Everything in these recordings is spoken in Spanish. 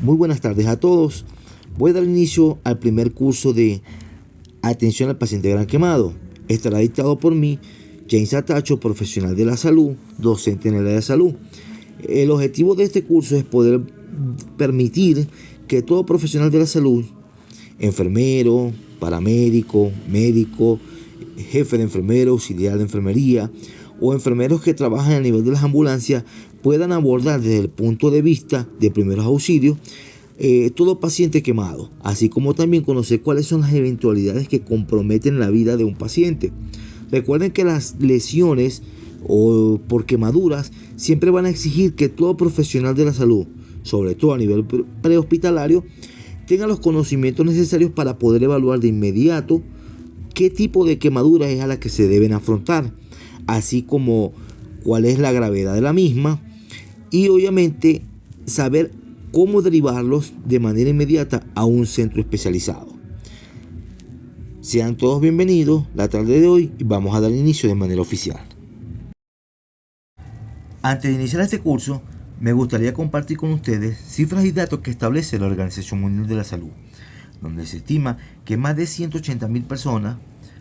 Muy buenas tardes a todos. Voy a dar inicio al primer curso de Atención al Paciente Gran Quemado. Estará dictado por mí, James Atacho, profesional de la salud, docente en el área de salud. El objetivo de este curso es poder permitir que todo profesional de la salud, enfermero, paramédico, médico, jefe de enfermero, auxiliar de enfermería o enfermeros que trabajan a nivel de las ambulancias puedan abordar desde el punto de vista de primeros auxilios todo paciente quemado, así como también conocer cuáles son las eventualidades que comprometen la vida de un paciente. Recuerden que las lesiones o por quemaduras siempre van a exigir que todo profesional de la salud, sobre todo a nivel prehospitalario, tenga los conocimientos necesarios para poder evaluar de inmediato qué tipo de quemadura es a la que se deben afrontar, así como cuál es la gravedad de la misma y obviamente saber cómo derivarlos de manera inmediata a un centro especializado. Sean todos bienvenidos la tarde de hoy y vamos a dar inicio de manera oficial. Antes de iniciar este curso, me gustaría compartir con ustedes cifras y datos que establece la Organización Mundial de la Salud, donde se estima que más de 180.000 personas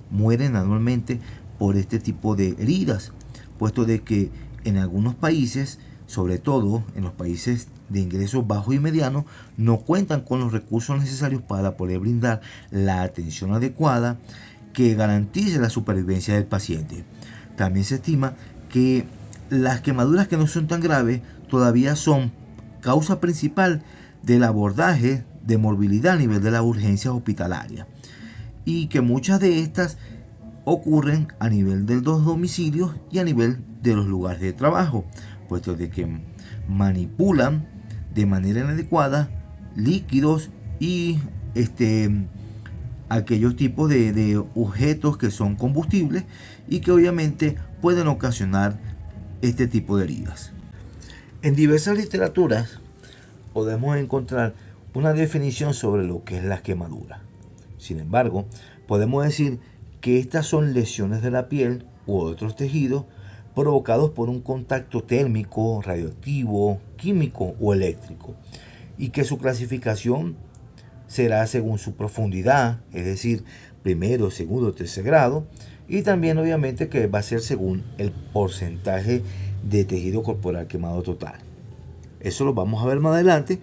mueren anualmente por este tipo de heridas, puesto de que en algunos países, sobre todo en los países de ingresos bajos y medianos, no cuentan con los recursos necesarios para poder brindar la atención adecuada que garantice la supervivencia del paciente. También se estima que las quemaduras que no son tan graves todavía son causa principal del abordaje de morbilidad a nivel de las urgencias hospitalarias y que muchas de estas ocurren a nivel de los domicilios y a nivel de los lugares de trabajo, puesto de que manipulan de manera inadecuada líquidos y aquellos tipos de objetos que son combustibles y que obviamente pueden ocasionar este tipo de heridas. En diversas literaturas podemos encontrar una definición sobre lo que es la quemadura. Sin embargo, podemos decir que estas son lesiones de la piel u otros tejidos provocados por un contacto térmico, radioactivo, químico o eléctrico, y que su clasificación será según su profundidad, es decir, primero, segundo, tercer grado, y también obviamente que va a ser según el porcentaje de tejido corporal quemado total. Eso lo vamos a ver más adelante,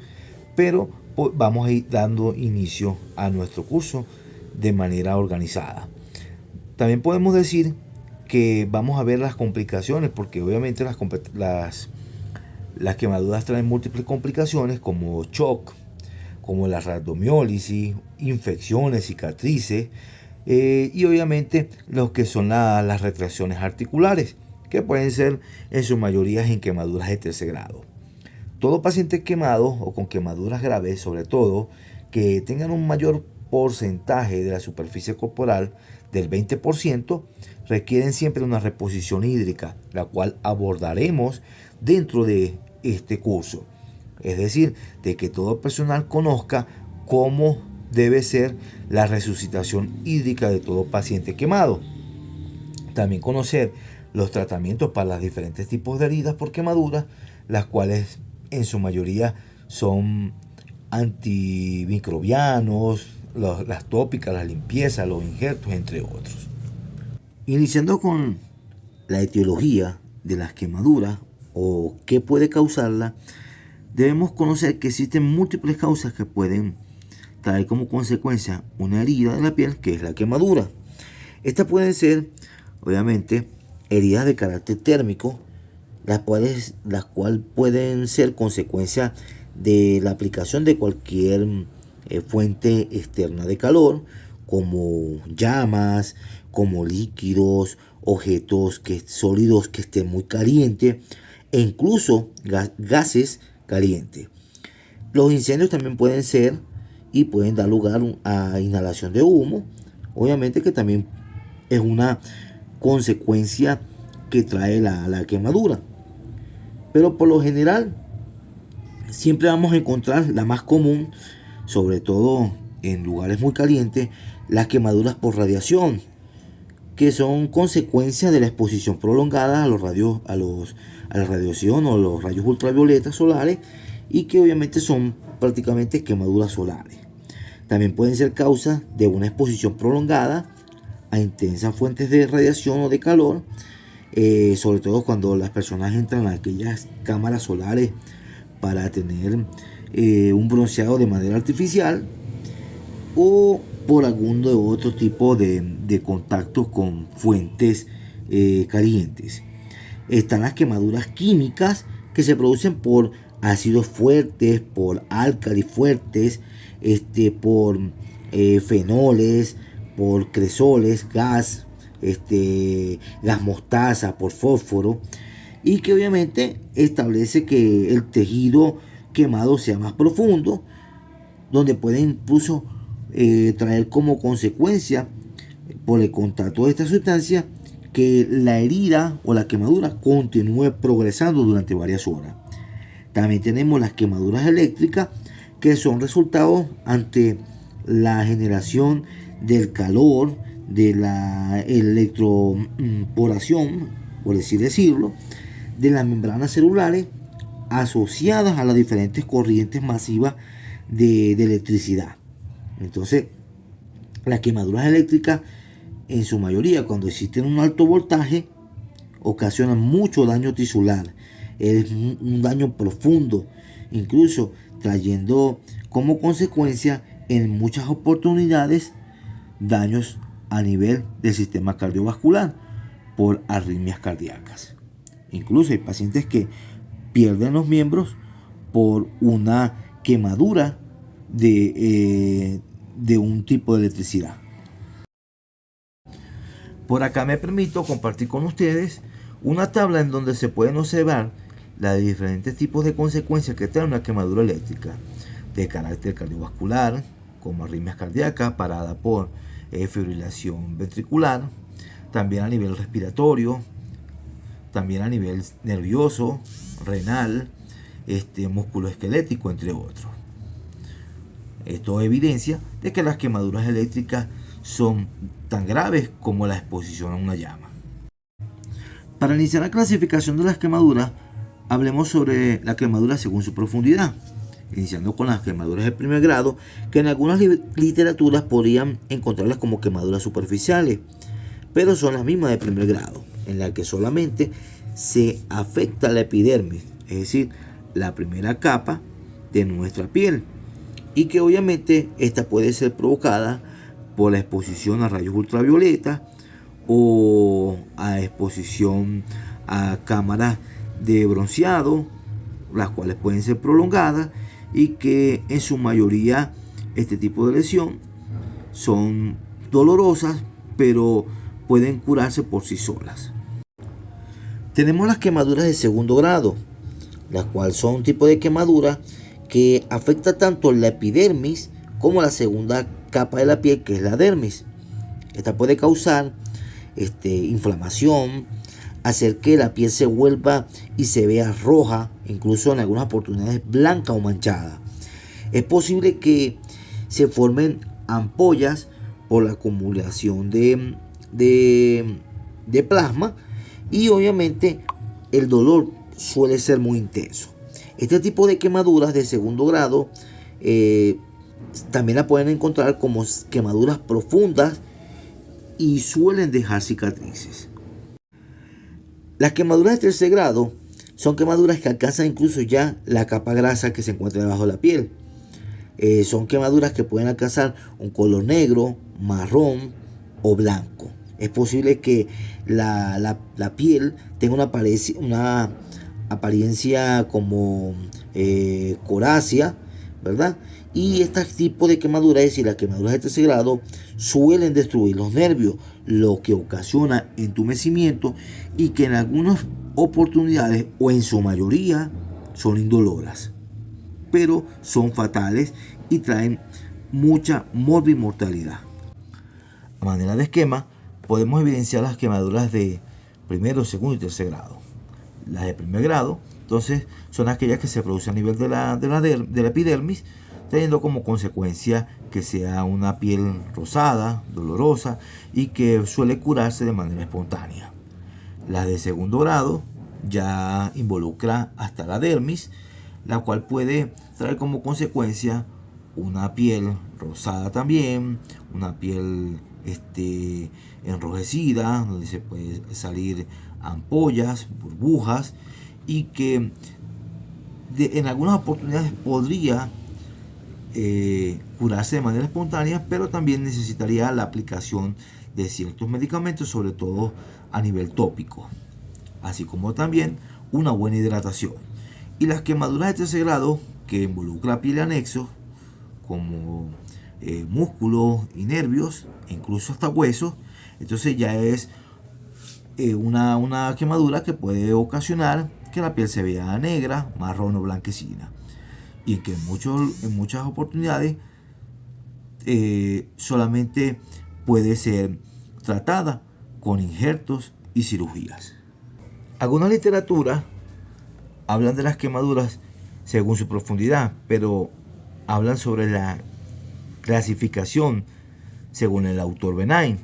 pero vamos a ir dando inicio a nuestro curso de manera organizada. También podemos decir que vamos a ver las complicaciones, porque obviamente las quemaduras traen múltiples complicaciones como shock, como la rhabdomiólisis, infecciones, cicatrices y obviamente lo que son las retracciones articulares, que pueden ser en su mayoría en quemaduras de tercer grado. Todo paciente quemado o con quemaduras graves, sobre todo que tengan un mayor porcentaje de la superficie corporal del 20%, requieren siempre una reposición hídrica, la cual abordaremos dentro de este curso. Es decir, de que todo personal conozca cómo debe ser la resucitación hídrica de todo paciente quemado. También conocer los tratamientos para los diferentes tipos de heridas por quemaduras, las cuales en su mayoría son antimicrobianos, las tópicas, las limpiezas, los injertos, entre otros. Iniciando con la etiología de las quemaduras o qué puede causarla, debemos conocer que existen múltiples causas que pueden traer como consecuencia una herida de la piel, que es la quemadura. Estas pueden ser, obviamente, heridas de carácter térmico, las cuales pueden ser consecuencia de la aplicación de cualquier fuente externa de calor, como llamas, como líquidos, objetos sólidos que estén muy calientes e incluso gases calientes. Los incendios también pueden ser y pueden dar lugar a inhalación de humo, obviamente que también es una consecuencia que trae la quemadura. Pero por lo general siempre vamos a encontrar la más común, sobre todo en lugares muy calientes, las quemaduras por radiación, que son consecuencia de la exposición prolongada a la radiación o los rayos ultravioletas solares, y que obviamente son prácticamente quemaduras solares. También pueden ser causa de una exposición prolongada a intensas fuentes de radiación o de calor, sobre todo cuando las personas entran a aquellas cámaras solares para tener un bronceado de manera artificial, o por algún de otro tipo de contactos con fuentes calientes. Están las quemaduras químicas que se producen por ácidos fuertes, por álcalis fuertes, por fenoles, por cresoles, gas mostaza, por fósforo, y que obviamente establece que el tejido quemado sea más profundo, donde puede incluso traer como consecuencia, por el contacto de esta sustancia, que la herida o la quemadura continúe progresando durante varias horas. También tenemos las quemaduras eléctricas, que son resultados ante la generación del calor, de la electroporación, por así decirlo, de las membranas celulares asociadas a las diferentes corrientes masivas de electricidad. Entonces, las quemaduras eléctricas, en su mayoría, cuando existen un alto voltaje, ocasionan mucho daño tisular. Es un daño profundo, incluso trayendo como consecuencia en muchas oportunidades daños a nivel del sistema cardiovascular por arritmias cardíacas. Incluso hay pacientes que pierden los miembros por una quemadura de un tipo de electricidad. Por acá me permito compartir con ustedes una tabla en donde se pueden observar los diferentes tipos de consecuencias que trae una quemadura eléctrica de carácter cardiovascular, como arritmias cardíacas parada por fibrilación ventricular, también a nivel respiratorio, también a nivel nervioso, renal, musculoesquelético, entre otros. Esto evidencia de que las quemaduras eléctricas son tan graves como la exposición a una llama. Para iniciar la clasificación de las quemaduras, hablemos sobre la quemadura según su profundidad, iniciando con las quemaduras de primer grado, que en algunas literaturas podrían encontrarlas como quemaduras superficiales, pero son las mismas de primer grado, en la que solamente se afecta la epidermis, es decir, la primera capa de nuestra piel, y que obviamente esta puede ser provocada por la exposición a rayos ultravioleta o a exposición a cámaras de bronceado, las cuales pueden ser prolongadas y que en su mayoría este tipo de lesión son dolorosas, pero pueden curarse por sí solas. Tenemos las quemaduras de segundo grado, las cuales son un tipo de quemadura que afecta tanto la epidermis como la segunda capa de la piel, que es la dermis. Esta puede causar inflamación, hacer que la piel se vuelva y se vea roja, incluso en algunas oportunidades blanca o manchada. Es posible que se formen ampollas por la acumulación de plasma, y obviamente el dolor suele ser muy intenso. Este tipo de quemaduras de segundo grado también la pueden encontrar como quemaduras profundas y suelen dejar cicatrices. Las quemaduras de tercer grado son quemaduras que alcanzan incluso ya la capa grasa que se encuentra debajo de la piel. Son quemaduras que pueden alcanzar un color negro, marrón o blanco. Es posible que la piel tenga una apariencia como corácea, ¿verdad? Y este tipo de quemaduras, es decir, las quemaduras de tercer grado, suelen destruir los nervios, lo que ocasiona entumecimiento y que en algunas oportunidades o en su mayoría son indoloras, pero son fatales y traen mucha morbimortalidad. A manera de esquema, podemos evidenciar las quemaduras de primero, segundo y tercer grado. Las de primer grado, entonces, son aquellas que se producen a nivel de la epidermis, teniendo como consecuencia que sea una piel rosada, dolorosa y que suele curarse de manera espontánea. Las de segundo grado ya involucra hasta la dermis, la cual puede traer como consecuencia una piel rosada también, una piel enrojecida, donde se puede salir ampollas, burbujas, y que en algunas oportunidades podría curarse de manera espontánea, pero también necesitaría la aplicación de ciertos medicamentos, sobre todo a nivel tópico, así como también una buena hidratación. Y las quemaduras de tercer grado, que involucra piel y anexos como músculos y nervios, e incluso hasta huesos, entonces ya es una quemadura que puede ocasionar que la piel se vea negra, marrón o blanquecina, y que en muchas oportunidades solamente puede ser tratada con injertos y cirugías. Algunas literaturas hablan de las quemaduras según su profundidad, pero hablan sobre la clasificación según el autor Benaim.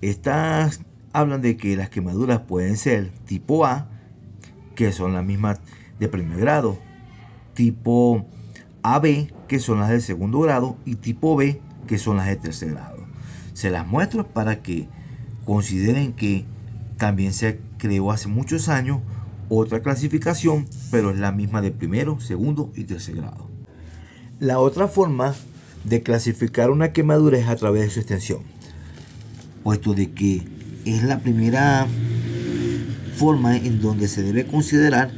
Estas hablan de que las quemaduras pueden ser tipo A, que son las mismas de primer grado, tipo AB, que son las de segundo grado, y tipo B, que son las de tercer grado. Se las muestro para que consideren que también se creó hace muchos años otra clasificación, pero es la misma de primero, segundo y tercer grado. La otra forma de clasificar una quemadura es a través de su extensión, puesto de que es la primera forma en donde se debe considerar,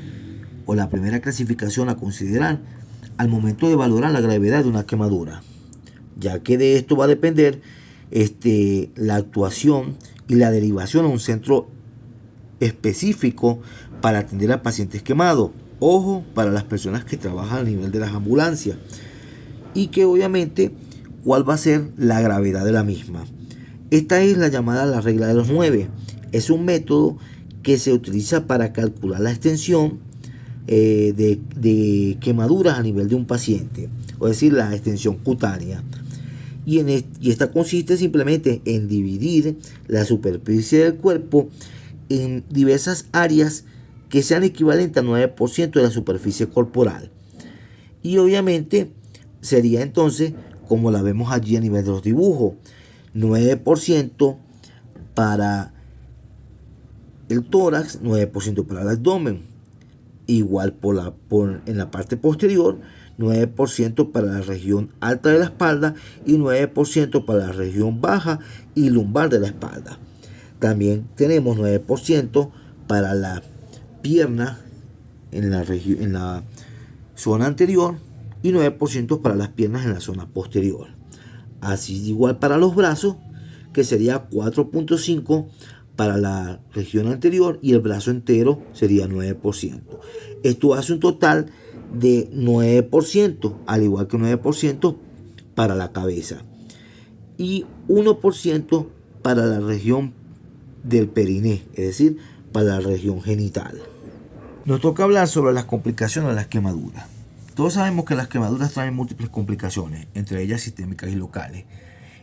o la primera clasificación a considerar al momento de valorar la gravedad de una quemadura, ya que de esto va a depender la actuación y la derivación a un centro específico para atender a pacientes quemados. Ojo, para las personas que trabajan a nivel de las ambulancias, y que obviamente cuál va a ser la gravedad de la misma. Esta es la llamada la regla de los 9. Es un método que se utiliza para calcular la extensión de quemaduras a nivel de un paciente, es decir, la extensión cutánea. Y esta consiste simplemente en dividir la superficie del cuerpo en diversas áreas que sean equivalentes al 9% de la superficie corporal. Y obviamente sería entonces, como la vemos allí a nivel de los dibujos, 9% para el tórax, 9% para el abdomen. Igual en la parte posterior, 9% para la región alta de la espalda y 9% para la región baja y lumbar de la espalda. También tenemos 9% para la pierna en la zona anterior y 9% para las piernas en la zona posterior. Así igual para los brazos, que sería 4.5% para la región anterior y el brazo entero sería 9%. Esto hace un total de 9%, al igual que 9% para la cabeza y 1% para la región del periné, es decir, para la región genital. Nos toca hablar sobre las complicaciones de las quemaduras. Todos sabemos que las quemaduras traen múltiples complicaciones, entre ellas sistémicas y locales,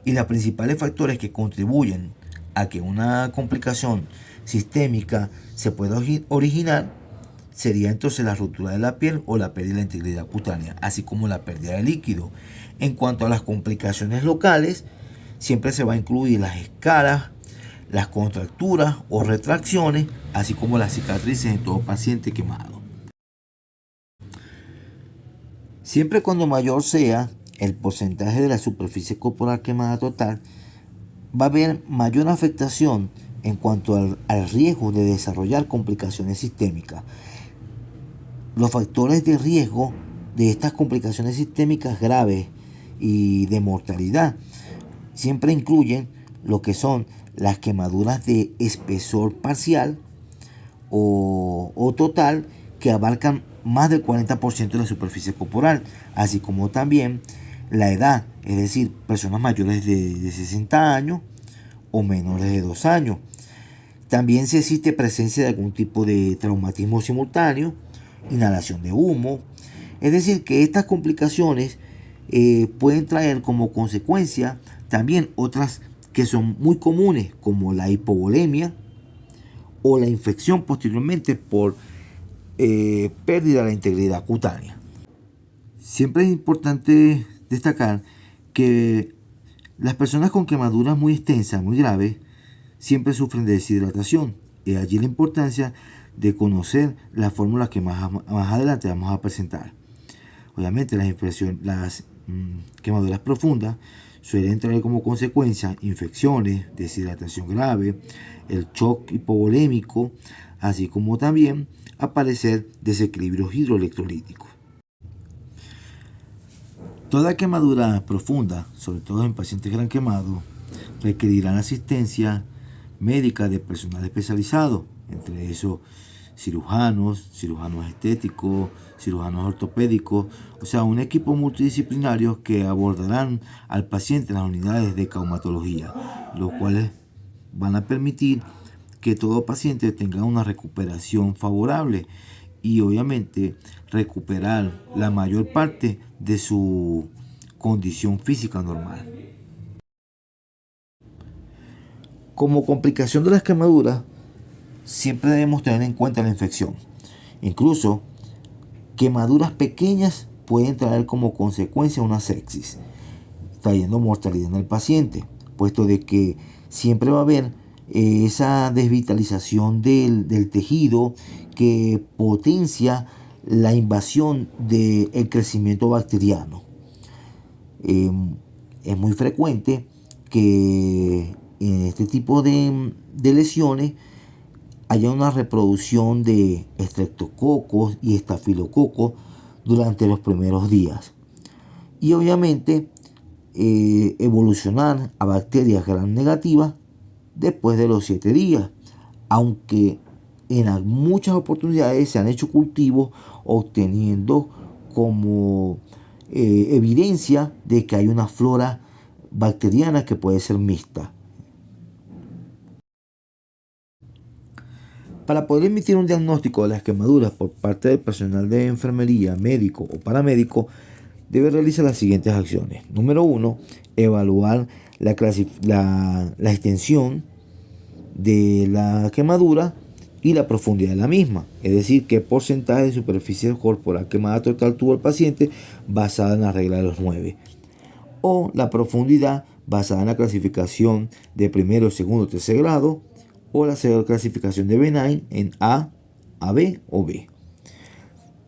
y los principales factores que contribuyen a que una complicación sistémica se pueda originar sería entonces la ruptura de la piel o la pérdida de la integridad cutánea, así como la pérdida de líquido. En cuanto a las complicaciones locales, siempre se va a incluir las escaras, las contracturas o retracciones, así como las cicatrices en todo paciente quemado. Siempre cuando mayor sea el porcentaje de la superficie corporal quemada total, va a haber mayor afectación en cuanto al riesgo de desarrollar complicaciones sistémicas. Los factores de riesgo de estas complicaciones sistémicas graves y de mortalidad siempre incluyen lo que son las quemaduras de espesor parcial o total que abarcan más del 40% de la superficie corporal, así como también la edad, es decir, personas mayores de 60 años o menores de 2 años. También si existe presencia de algún tipo de traumatismo simultáneo, inhalación de humo. Es decir, que estas complicaciones pueden traer como consecuencia también otras que son muy comunes, como la hipovolemia o la infección posteriormente por pérdida de la integridad cutánea. Siempre es importante destacar que las personas con quemaduras muy extensas, muy graves, siempre sufren de deshidratación. Y allí la importancia de conocer la fórmula que más adelante vamos a presentar. Obviamente las quemaduras profundas suelen traer como consecuencia infecciones, deshidratación grave, el shock hipovolémico, así como también aparecer desequilibrios hidroelectrolíticos. Toda quemadura profunda, sobre todo en pacientes gran quemados, requerirán asistencia médica de personal especializado, entre esos cirujanos estéticos, cirujanos ortopédicos, o sea, un equipo multidisciplinario que abordarán al paciente en las unidades de traumatología, los cuales van a permitir que todo paciente tenga una recuperación favorable y obviamente recuperar la mayor parte de su condición física normal. Como complicación de las quemaduras, siempre debemos tener en cuenta la infección. Incluso, quemaduras pequeñas pueden traer como consecuencia una sepsis, trayendo mortalidad en el paciente, puesto de que siempre va a haber esa desvitalización del tejido que potencia la invasión del crecimiento bacteriano. Es muy frecuente que en este tipo de lesiones haya una reproducción de estreptococos y estafilococos durante los primeros días. Y obviamente evolucionar a bacterias gram negativas después de los 7 días, aunque en muchas oportunidades se han hecho cultivos obteniendo como evidencia de que hay una flora bacteriana que puede ser mixta. Para poder emitir un diagnóstico de las quemaduras por parte del personal de enfermería, médico o paramédico, debe realizar las siguientes acciones. Número 1, evaluar la extensión de la quemadura y la profundidad de la misma, es decir, qué porcentaje de superficie corporal quemada total tuvo el paciente basada en la regla de los 9, o la profundidad basada en la clasificación de primero, segundo, tercer grado, o la clasificación de Benign en A, AB o B.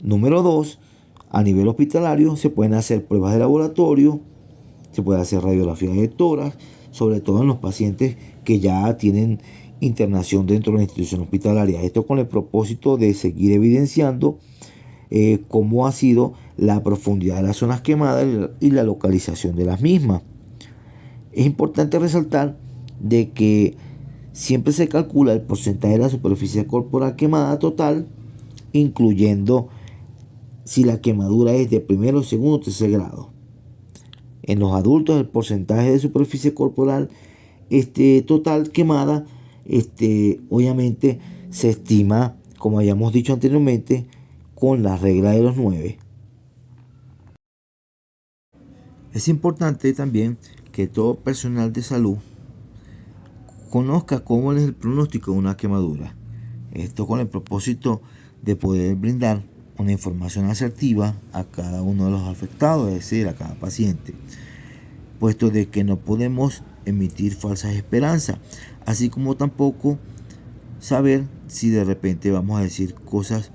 Número 2, a nivel hospitalario se pueden hacer pruebas de laboratorio, se puede hacer radiografía de tórax, sobre todo en los pacientes que ya tienen internación dentro de la institución hospitalaria. Esto con el propósito de seguir evidenciando cómo ha sido la profundidad de las zonas quemadas y la localización de las mismas. Es importante resaltar de que siempre se calcula el porcentaje de la superficie corporal quemada total, incluyendo si la quemadura es de primero, segundo o tercer grado. En los adultos el porcentaje de superficie corporal total quemada obviamente se estima, como habíamos dicho anteriormente, con la regla de los 9. Es importante también que todo personal de salud conozca cómo es el pronóstico de una quemadura. Esto con el propósito de poder brindar una información asertiva a cada uno de los afectados, es decir, a cada paciente, puesto de que no podemos emitir falsas esperanzas, así como tampoco saber si de repente vamos a decir cosas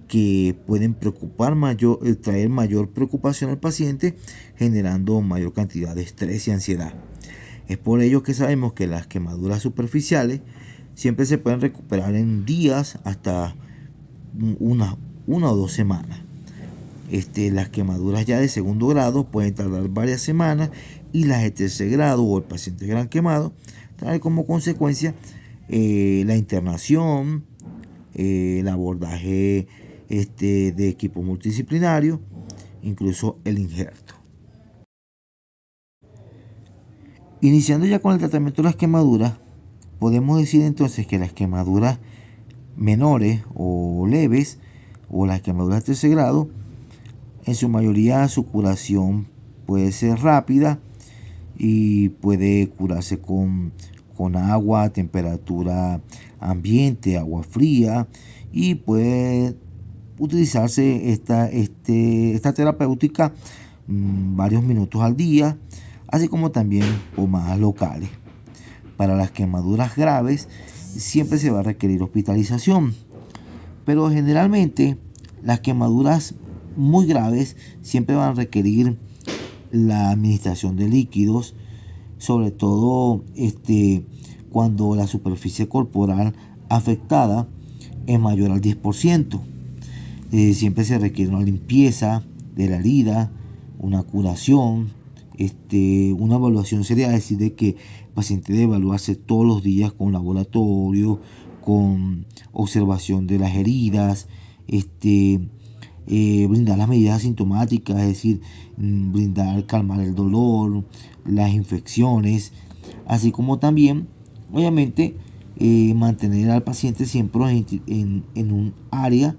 que pueden traer mayor preocupación al paciente, generando mayor cantidad de estrés y ansiedad. Es por ello que sabemos que las quemaduras superficiales siempre se pueden recuperar en días hasta una o 2 semanas. Las quemaduras ya de segundo grado pueden tardar varias semanas, y las de tercer grado o el paciente gran quemado trae como consecuencia la internación, el abordaje de equipo multidisciplinario, incluso el injerto. Iniciando ya con el tratamiento de las quemaduras, podemos decir entonces que las quemaduras menores o leves, o las quemaduras de tercer grado, en su mayoría su curación puede ser rápida y puede curarse con agua a temperatura ambiente, agua fría, y puede utilizarse esta terapéutica varios minutos al día, así como también pomadas locales. Para las quemaduras graves siempre se va a requerir hospitalización, pero generalmente las quemaduras muy graves siempre van a requerir la administración de líquidos, sobre todo cuando la superficie corporal afectada es mayor al 10%. Siempre se requiere una limpieza de la herida, una curación, una evaluación seria, es decir, de que el paciente debe evaluarse todos los días con laboratorio, con observación de las heridas, brindar las medidas asintomáticas, es decir, calmar el dolor, las infecciones, así como también, obviamente, mantener al paciente siempre en un área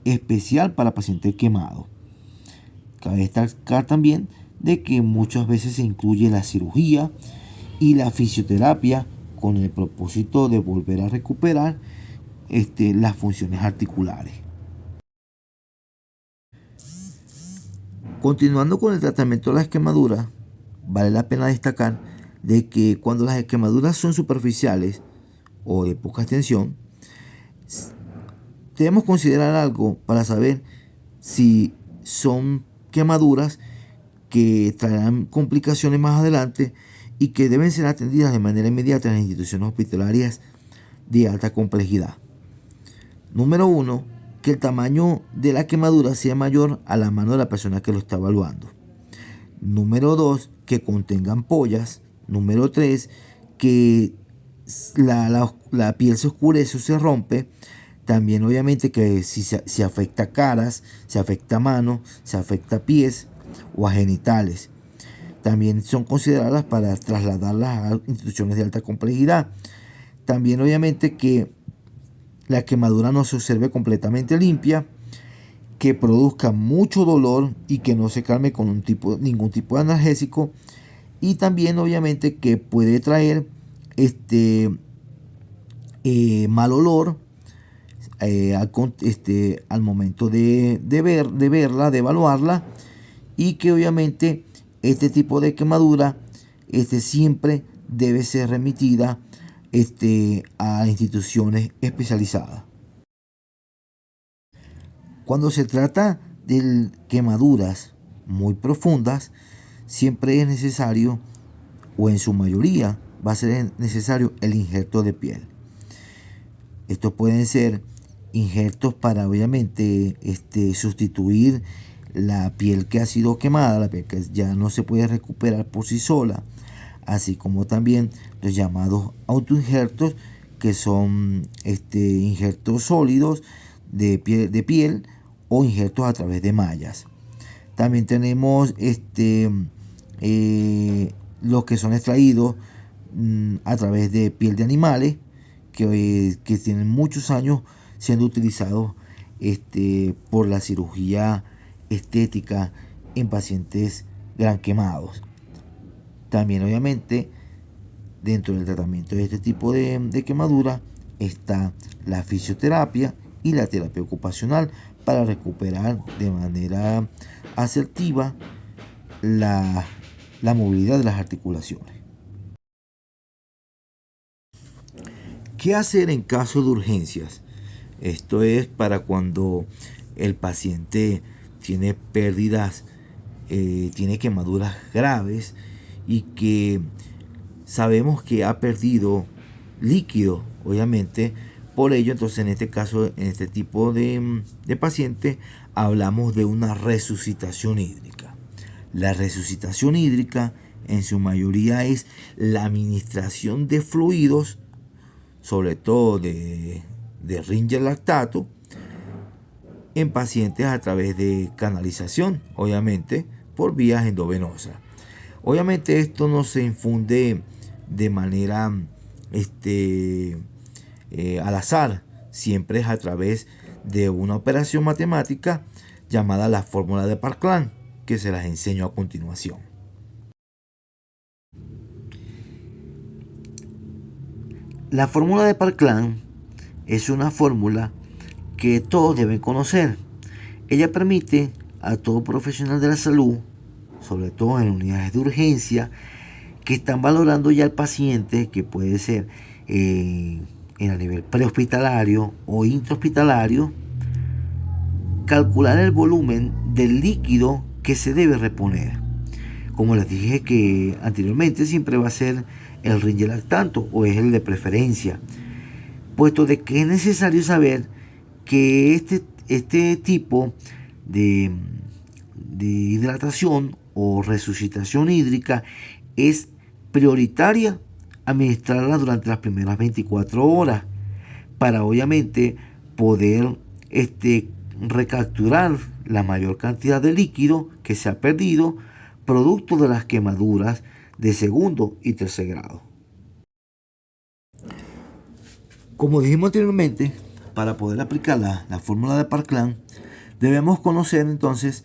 especial para pacientes quemados. Cabe destacar también de que muchas veces se incluye la cirugía y la fisioterapia con el propósito de volver a recuperar las funciones articulares. Continuando con el tratamiento de las quemaduras, vale la pena destacar de que cuando las quemaduras son superficiales o de poca extensión, debemos considerar algo para saber si son quemaduras que traerán complicaciones más adelante y que deben ser atendidas de manera inmediata en las instituciones hospitalarias de alta complejidad. Número 1, que el tamaño de la quemadura sea mayor a la mano de la persona que lo está evaluando. Número 2, que contenga ampollas. Número 3, que la piel se oscurece o se rompe. También obviamente que si se afecta a caras, se afecta a manos, se afecta a pies o a genitales. También son consideradas para trasladarlas a instituciones de alta complejidad. También obviamente que la quemadura no se observe completamente limpia, que produzca mucho dolor y que no se calme con ningún tipo de analgésico. Y también obviamente que puede traer mal olor al momento de verla, de evaluarla, y que obviamente este tipo de quemadura siempre debe ser remitida a instituciones especializadas. Cuando se trata de quemaduras muy profundas, siempre es necesario, o en su mayoría va a ser necesario, el injerto de piel. Estos pueden ser injertos para obviamente sustituir la piel que ha sido quemada, la piel que ya no se puede recuperar por sí sola, así como también los llamados autoinjertos, que son injertos sólidos de piel o injertos a través de mallas. También tenemos los que son extraídos a través de piel de animales, que tienen muchos años siendo utilizados por la cirugía estética en pacientes gran quemados. También obviamente dentro del tratamiento de este tipo de quemadura está la fisioterapia y la terapia ocupacional para recuperar de manera asertiva la movilidad de las articulaciones. ¿Qué hacer en caso de urgencias? Esto es para cuando el paciente tiene pérdidas, tiene quemaduras graves y que sabemos que ha perdido líquido, obviamente. Por ello, entonces en este caso, en este tipo de paciente, hablamos de una resucitación hídrica. La resucitación hídrica en su mayoría es la administración de fluidos, sobre todo de Ringer lactato, en pacientes a través de canalización, obviamente por vías endovenosas. Obviamente esto no se infunde de manera al azar, siempre es a través de una operación matemática llamada la fórmula de Parkland, que se las enseño a continuación. La fórmula de Parkland es una fórmula que todos deben conocer. Ella permite a todo profesional de la salud, sobre todo en unidades de urgencia, que están valorando ya al paciente, que puede ser a nivel prehospitalario o intrahospitalario, calcular el volumen del líquido que se debe reponer. Como les dije que anteriormente, siempre va a ser el Ringer lactanto o es el de preferencia, puesto de que es necesario saber que este tipo de hidratación o resucitación hídrica es prioritaria administrarla durante las primeras 24 horas para obviamente poder recapturar la mayor cantidad de líquido que se ha perdido producto de las quemaduras de segundo y tercer grado. Como dijimos anteriormente, para poder aplicar la fórmula de Parkland, debemos conocer entonces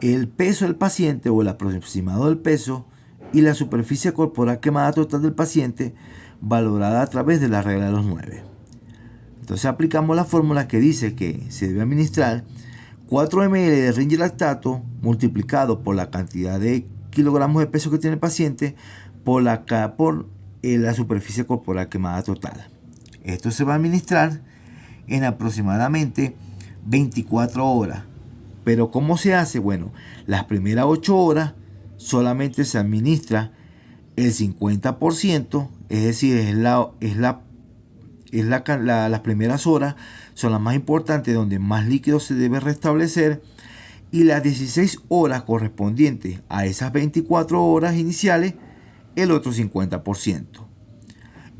el peso del paciente o el aproximado del peso y la superficie corporal quemada total del paciente valorada a través de la regla de los 9. Entonces aplicamos la fórmula que dice que se debe administrar 4 ml de Ringer lactato multiplicado por la cantidad de kilogramos de peso que tiene el paciente por la superficie corporal quemada total. Esto se va a administrar en aproximadamente 24 horas. Pero ¿cómo se hace? Bueno, las primeras 8 horas solamente se administra el 50%, es decir, las primeras horas son las más importantes, donde más líquido se debe restablecer, y las 16 horas correspondientes a esas 24 horas iniciales, el otro 50%.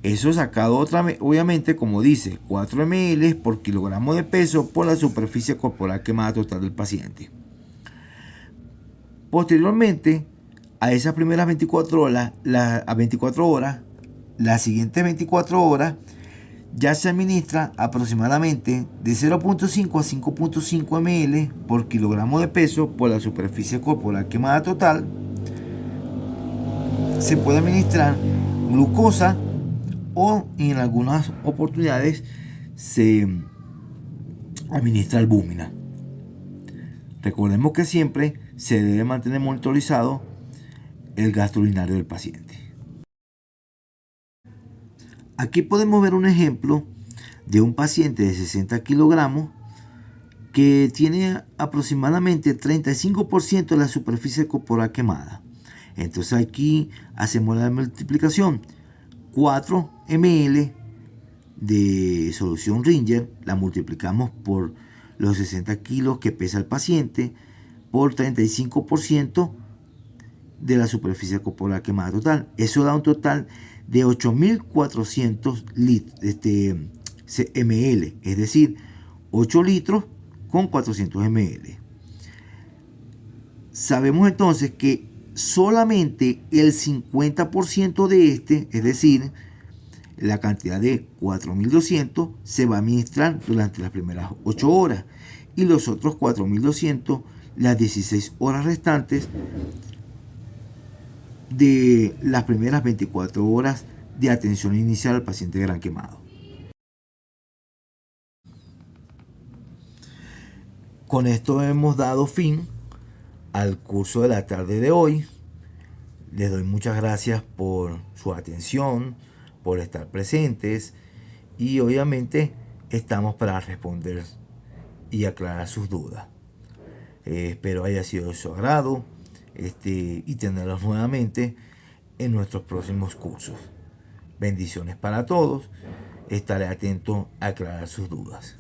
Eso sacado obviamente, como dice, 4 ml por kilogramo de peso por la superficie corporal quemada total del paciente. Posteriormente, a esas primeras 24 horas, las siguientes 24 horas, ya se administra aproximadamente de 0.5 a 5.5 ml por kilogramo de peso por la superficie corporal quemada total. Se puede administrar glucosa o en algunas oportunidades se administra albúmina. Recordemos que siempre se debe mantener monitorizado el gasto urinario del paciente. Aquí podemos ver un ejemplo de un paciente de 60 kilogramos que tiene aproximadamente 35% de la superficie corporal quemada. Entonces aquí hacemos la multiplicación. 4 ml de solución Ringer la multiplicamos por los 60 kilos que pesa el paciente por 35% de la superficie corporal quemada total. Eso da un total de 8.400 ml, es decir, 8 litros con 400 ml. Sabemos entonces que solamente el 50% de es decir, la cantidad de 4.200, se va a administrar durante las primeras 8 horas y los otros 4.200 las 16 horas restantes de las primeras 24 horas de atención inicial al paciente gran quemado. Con esto hemos dado fin al curso de la tarde de hoy. Les doy muchas gracias por su atención, por estar presentes, y obviamente estamos para responder y aclarar sus dudas. Espero haya sido de su agrado y tenerlos nuevamente en nuestros próximos cursos. Bendiciones para todos. Estaré atento a aclarar sus dudas.